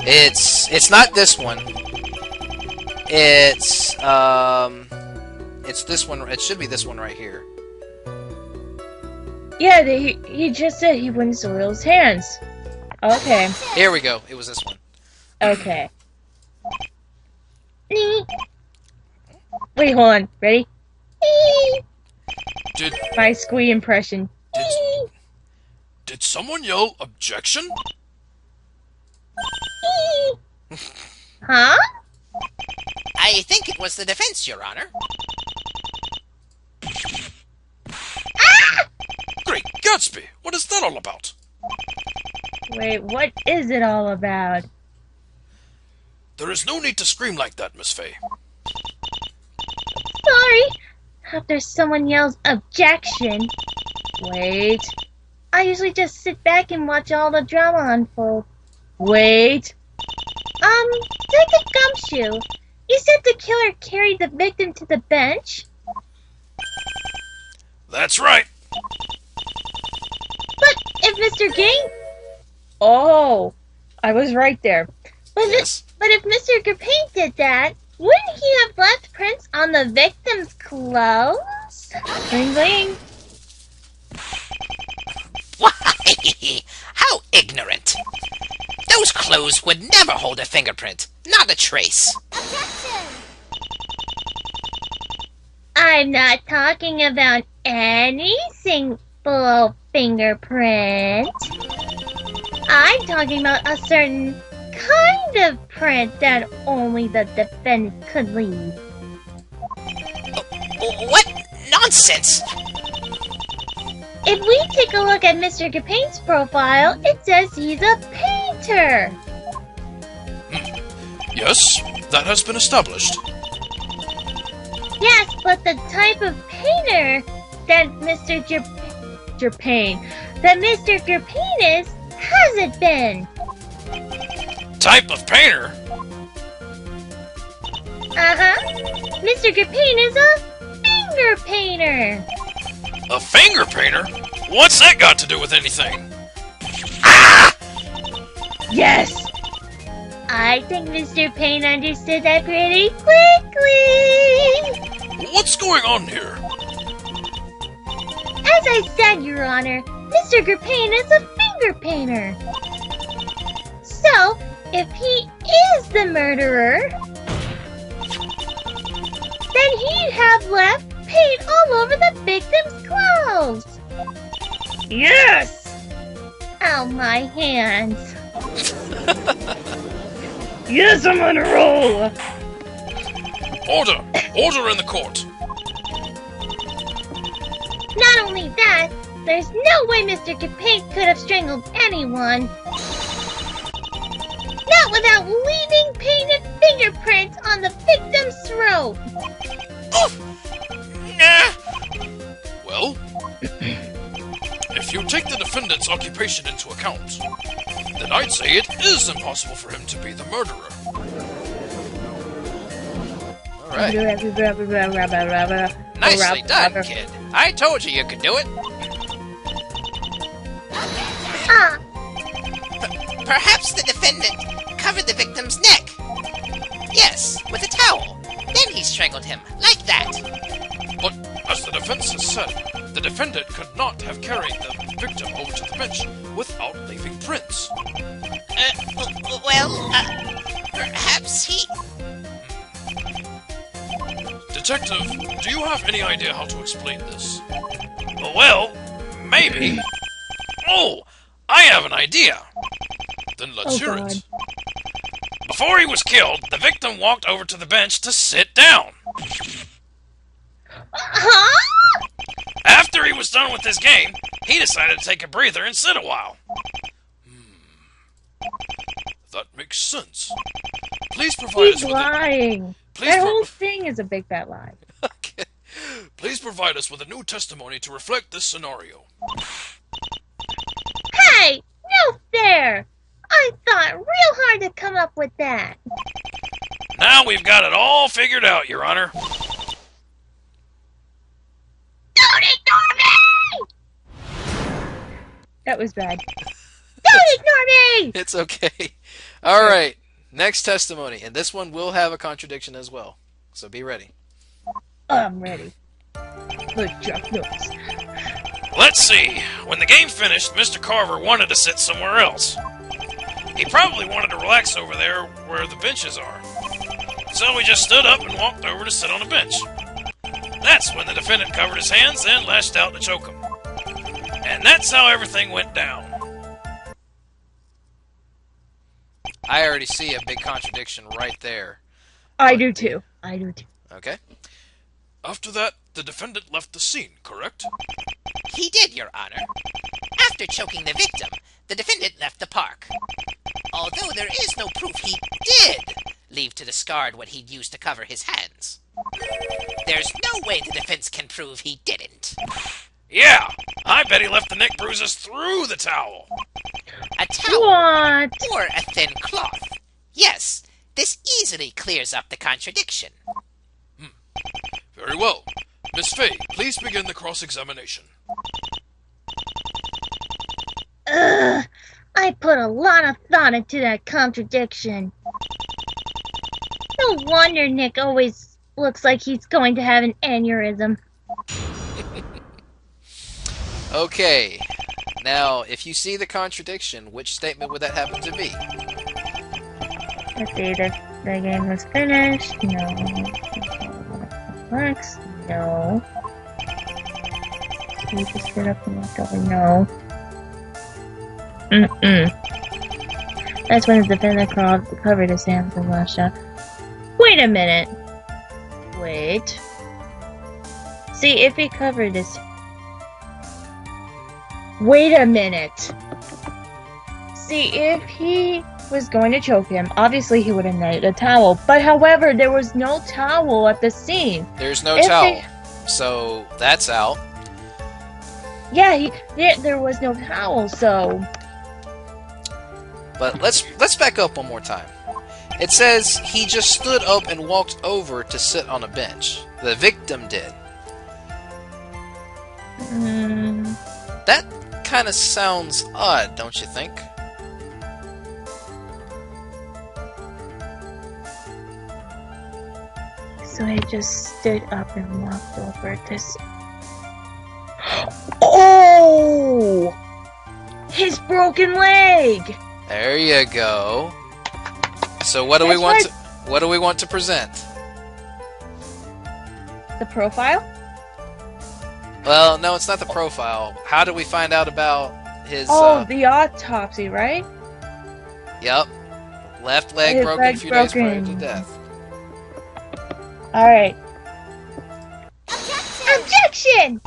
It's not this one. It's this one. It should be this one right here. Yeah, he just said he wouldn't soil his hands. Okay. Here we go. It was this one. Okay. Wait, hold on. Ready? My squee impression. Did someone yell objection? Huh? I think it was the defense, Your Honor. Great Gatsby! What is that all about? Wait, what is it all about? There is no need to scream like that, Miss Fay. Sorry. After someone yells objection. Wait. I usually just sit back and watch all the drama unfold. Wait. Detective Gumshoe, you said the killer carried the victim to the bench? That's right. But if Mr. Gang... Oh, I was right there. But, Yes. but if Mr. Gerpain did that, wouldn't he have left prints on the victim's clothes? Bling bling. Why? How ignorant. Those clothes would never hold a fingerprint. Not a trace. I'm not talking about any single fingerprint. I'm talking about a certain kind of print that only the defendant could leave. What nonsense! If we take a look at Mr. Gerpain's profile, it says he's a painter. Yes, that has been established. Yes, but the type of painter that Mr. Gerpain is hasn't been. Type of painter? Mr. Gerpain is a finger painter. A finger painter? What's that got to do with anything? Yes! I think Mr. Payne understood that pretty quickly! What's going on here? As I said, Your Honor, Mr. Gerpain is a finger painter. So, if he is the murderer, then he'd have left paint all over the victim's clothes. Yes! Ow, my hands. Yes, I'm on a roll! Order! Order in the court! Not only that, there's no way Mr. Gerpain could have strangled anyone. Not without leaving painted fingerprints on the victim's throat. Well, if you take the defendant's occupation into account, then I'd say it is impossible for him to be the murderer. Alright. Nicely done, kid. I told you could do it. Perhaps the defendant covered the victim's neck. Yes, with a towel. Then he strangled him, like that. But, as the defense has said, the defendant could not have carried the victim over to the bench without leaving prints. Perhaps he... Detective, do you have any idea how to explain this? Well, maybe. Oh, I have an idea. Then let's hear it. Before he was killed, the victim walked over to the bench to sit down. Huh? After he was done with his game, he decided to take a breather and sit a while. That makes sense. Please provide us with lying. That whole thing is a big fat lie. Okay. Please provide us with a new testimony to reflect this scenario. Hey! No fair! I thought real hard to come up with that. Now we've got it all figured out, Your Honor. Don't ignore me! That was bad. Don't ignore me! It's okay. All right. Next testimony, and this one will have a contradiction as well. So be ready. I'm ready. Good job, notes. Let's see. When the game finished, Mr. Carver wanted to sit somewhere else. He probably wanted to relax over there where the benches are. So he just stood up and walked over to sit on a bench. That's when the defendant covered his hands and lashed out to choke him. And that's how everything went down. I already see a big contradiction right there. I do too. I do too. Okay. After that, the defendant left the scene, correct? He did, Your Honor. After choking the victim, the defendant left the park. Although there is no proof he did leave to discard what he'd used to cover his hands. There's no way the defense can prove he didn't. Yeah, I bet he left the neck bruises through the towel. A towel What? or a thin cloth. Yes, this easily clears up the contradiction. Very well. Miss Fay, please begin the cross-examination. Ugh, I put a lot of thought into that contradiction. No wonder Nick always looks like he's going to have an aneurysm. Okay. Now, if you see the contradiction, which statement would that happen to be? Let's see, the game was finished. No. Works. No. He just stood up and walked over. No. That's when the defendant covered his hands and lashed out. Wait a minute. Wait. See, if he covered his... Wait a minute. See, if he was going to choke him, obviously he would have needed a towel. But however, there was no towel at the scene. There's no towel. So, that's out. Yeah, there was no towel, so... But let's back up one more time. It says he just stood up and walked over to sit on a bench. The victim did. That kind of sounds odd, don't you think? So he just stood up and walked over to Oh! His broken leg! There you go. So what do we want to present? The profile? Well, no, it's not the profile. How do we find out about his the autopsy, right? Yep. Left leg His broken a leg few days prior to broken. death. Alright. Objection!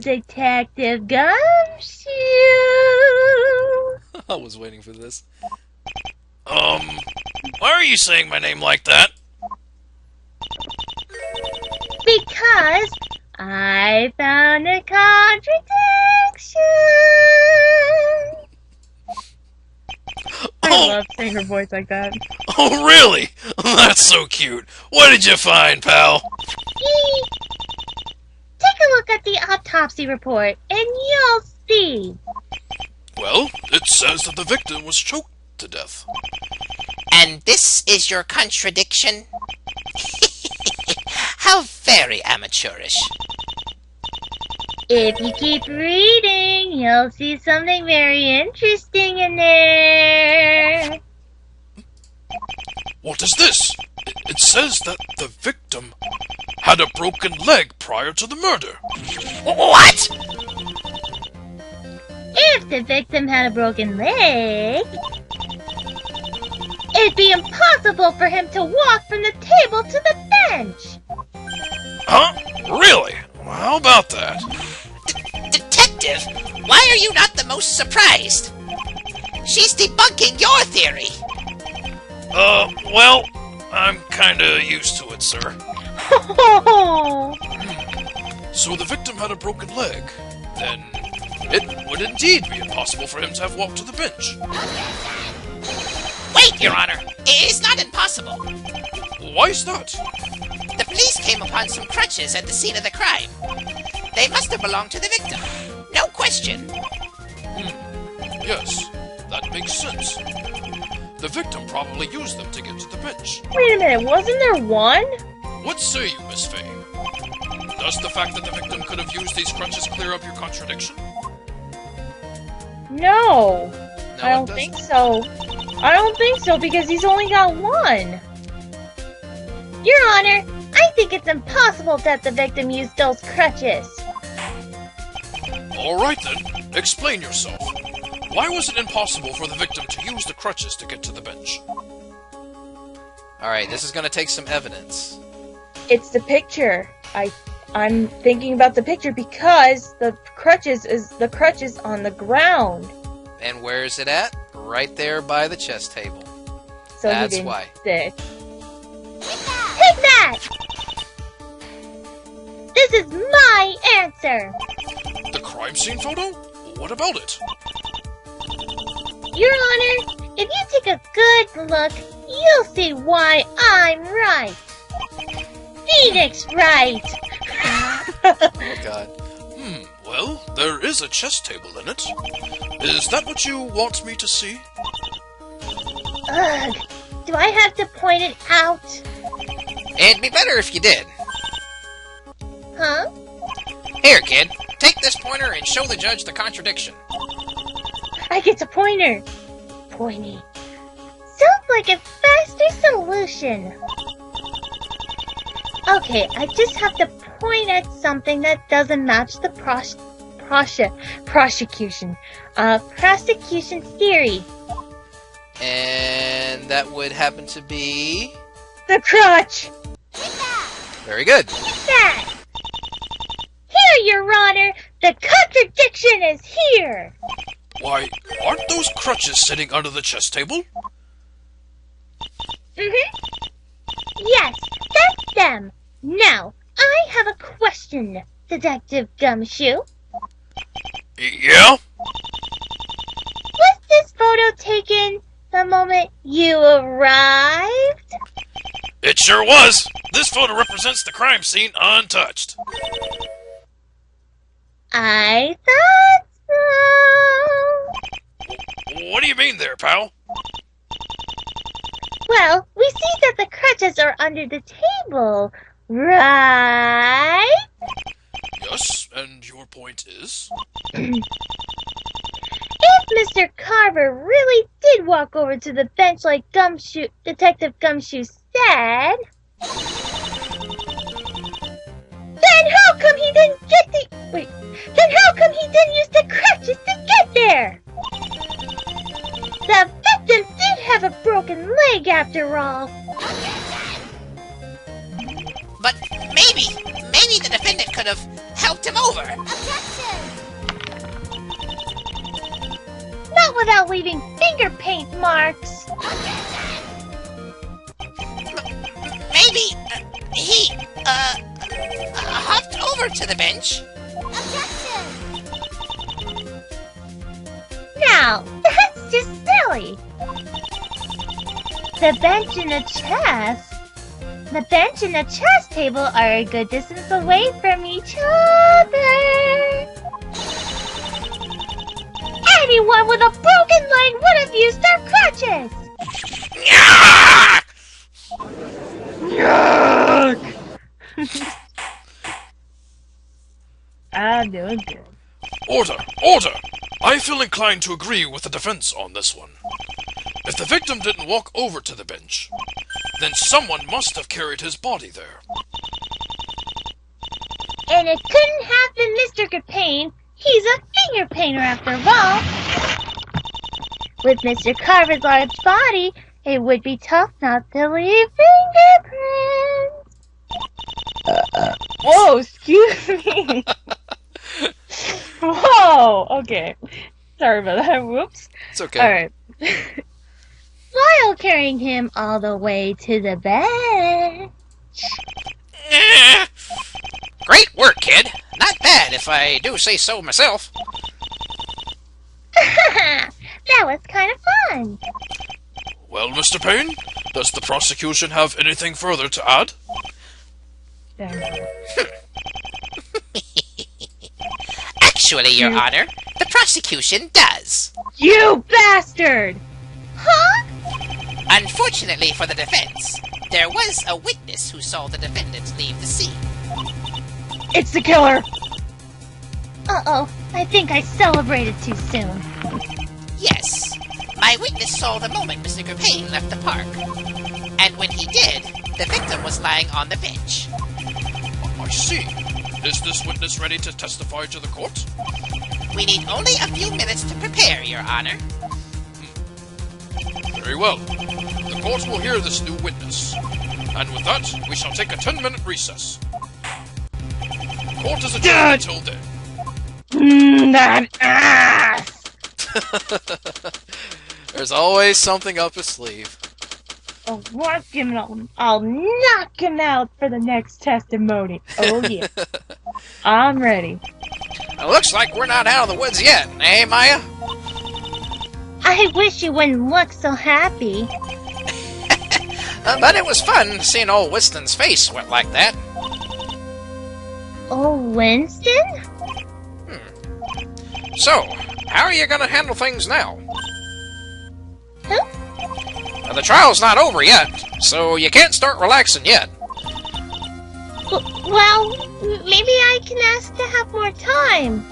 Detective Gumshoe! I was waiting for this. Why are you saying my name like that? Because I found a contradiction! I love saying her voice like that. Oh, really? That's so cute. What did you find, pal? Take a look at the autopsy report, and you'll see. Well, it says that the victim was choked to death. And this is your contradiction? How very amateurish. If you keep reading, you'll see something very interesting in there. What is this? It says that the victim had a broken leg prior to the murder. What? If the victim had a broken leg, it'd be impossible for him to walk from the table to the bench. Huh? Really? Well, how about that? Detective, why are you not the most surprised? She's debunking your theory. Well, I'm kinda used to it, sir. So the victim had a broken leg. Then it would indeed be impossible for him to have walked to the bench. Wait, Your Honor. It is not impossible. Why is that? The police came upon some crutches at the scene of the crime. They must have belonged to the victim. No question. Yes, that makes sense. The victim probably used them to get to the bench. Wait a minute, wasn't there one? What say you, Miss Faye? Does the fact that the victim could have used these crutches clear up your contradiction? No, I don't it think doesn't. so. I don't think so because he's only got one. Your Honor, I think it's impossible that the victim used those crutches. All right then, explain yourself. Why was it impossible for the victim to use the crutches to get to the bench? Alright, this is gonna take some evidence. It's the picture. I'm thinking about the picture because the crutches on the ground. And where is it at? Right there by the chess table. So That's he didn't why. stick. Take that! This is my answer! The crime scene photo? What about it? Your Honor, if you take a good look, you'll see why I'm right. Phoenix right! Oh god. Well, there is a chess table in it. Is that what you want me to see? Ugh, do I have to point it out? It'd be better if you did. Huh? Here, kid. Take this pointer and show the judge the contradiction. I get a pointer. Pointy. Sounds like a faster solution. Okay, I just have to point at something that doesn't match the prosecution theory. And that would happen to be... The crutch! Very good. That! Here, Your Honor! The contradiction is here! Why, aren't those crutches sitting under the chess table? Yes, that's them. Now, I have a question, Detective Gumshoe. Yeah? Was this photo taken the moment you arrived? It sure was! This photo represents the crime scene untouched. I thought so. What do you mean there, pal? Well, we see that the crutches are under the table, right? Yes, and your point is? If Mr. Carver really did walk over to the bench like Detective Gumshoe said, then how come he didn't then how come he didn't use the crutches to get there? The victim did have a broken leg after all. But maybe the defendant could have helped him over. Not without leaving finger paint marks. Maybe he hopped over to the bench. Now, that's just silly. The bench and the chess table are a good distance away from each other. Anyone with a broken leg would have used their crutches. I'm doing good. Order! Order! I feel inclined to agree with the defense on this one. If the victim didn't walk over to the bench, then someone must have carried his body there. And it couldn't have been Mr. Capane. He's a finger painter after all. With Mr. Carver's large body, it would be tough not to leave fingerprints. Whoa, excuse me. Whoa, okay. Sorry about that. Whoops. It's okay. Alright. While carrying him all the way to the bed. Great work, kid. Not bad, if I do say so myself. That was kind of fun. Well, Mr. Payne, does the prosecution have anything further to add? Actually, Your Honor, the prosecution does. You bastard! Huh? Unfortunately for the defense, there was a witness who saw the defendant leave the scene. It's the killer! Uh-oh, I think I celebrated too soon. Yes, my witness saw the moment Mr. Gerpain left the park. And when he did, the victim was lying on the bench. I see. Is this witness ready to testify to the court? We need only a few minutes to prepare, Your Honor. Very well. The court will hear this new witness. And with that, we shall take a 10-minute recess. Court is adjourned until then. That ass! There's always something up his sleeve. I'll knock him out for the next testimony. Oh yeah. I'm ready. It looks like we're not out of the woods yet, eh, Maya? I wish you wouldn't look so happy. But it was fun seeing old Winston's face sweat like that. Oh, Winston? So, how are you gonna handle things now? Huh? The trial's not over yet, so you can't start relaxing yet. Well, maybe I can ask to have more time.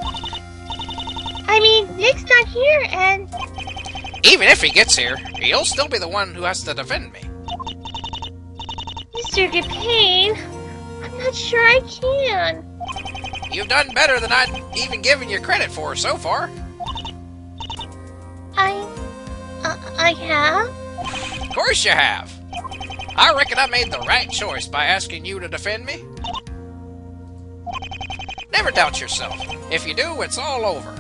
I mean, Nick's not here, and... Even if he gets here, he'll still be the one who has to defend me. Mr. Gerpain, I'm not sure I can. You've done better than I'd even given you credit for so far. I have? Of course you have. I reckon I made the right choice by asking you to defend me. Never doubt yourself. If you do, it's all over.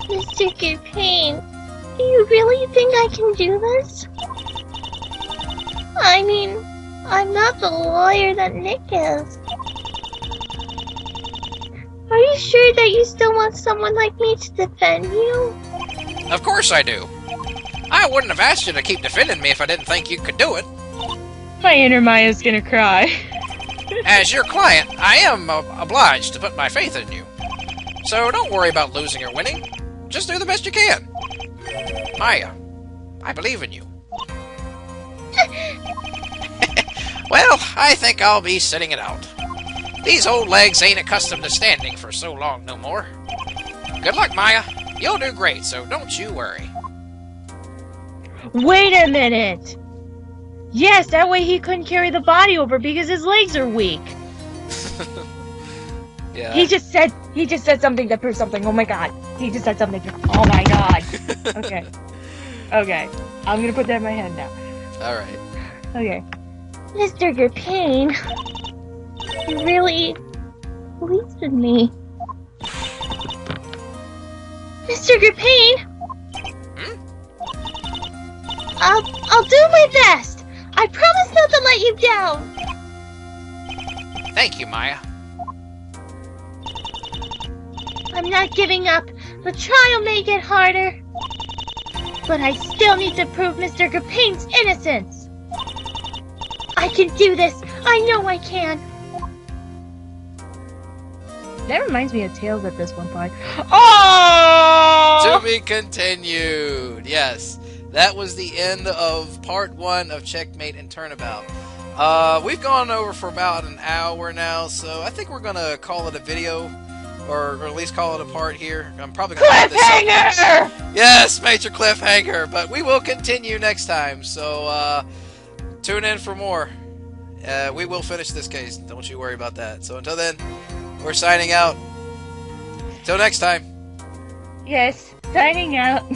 Mr. Gerpain, do you really think I can do this? I mean, I'm not the lawyer that Nick is. Are you sure that you still want someone like me to defend you? Of course I do. I wouldn't have asked you to keep defending me if I didn't think you could do it. My inner Maya's gonna cry. As your client, I am obliged to put my faith in you. So don't worry about losing or winning. Just do the best you can. Maya, I believe in you. Well, I think I'll be sitting it out. These old legs ain't accustomed to standing for so long no more. Good luck, Maya. You'll do great, so don't you worry. Wait a minute! Yes, that way he couldn't carry the body over because his legs are weak. Yeah. He just said something to prove something. Oh my god. He just said something to... Oh my god. Okay. Okay. I'm gonna put that in my head now. Alright. Okay. Mr. Gerpain, you really believes in me. Mr. Gerpain! I'll do my best! I promise not to let you down! Thank you, Maya. I'm not giving up. The trial may get harder. But I still need to prove Mr. Gerpain's innocence. I can do this. I know I can. That reminds me of Tales at this one point. Oh! To be continued. Yes. That was the end of part 1 of Checkmate and Turnabout. We've gone over for about an hour now, so I think we're going to call it a video, or at least call it a part here. I'm probably going to Cliffhanger! Yes, major cliffhanger, but we will continue next time, so tune in for more. We will finish this case, don't you worry about that. So until then, we're signing out. Till next time. Yes, signing out.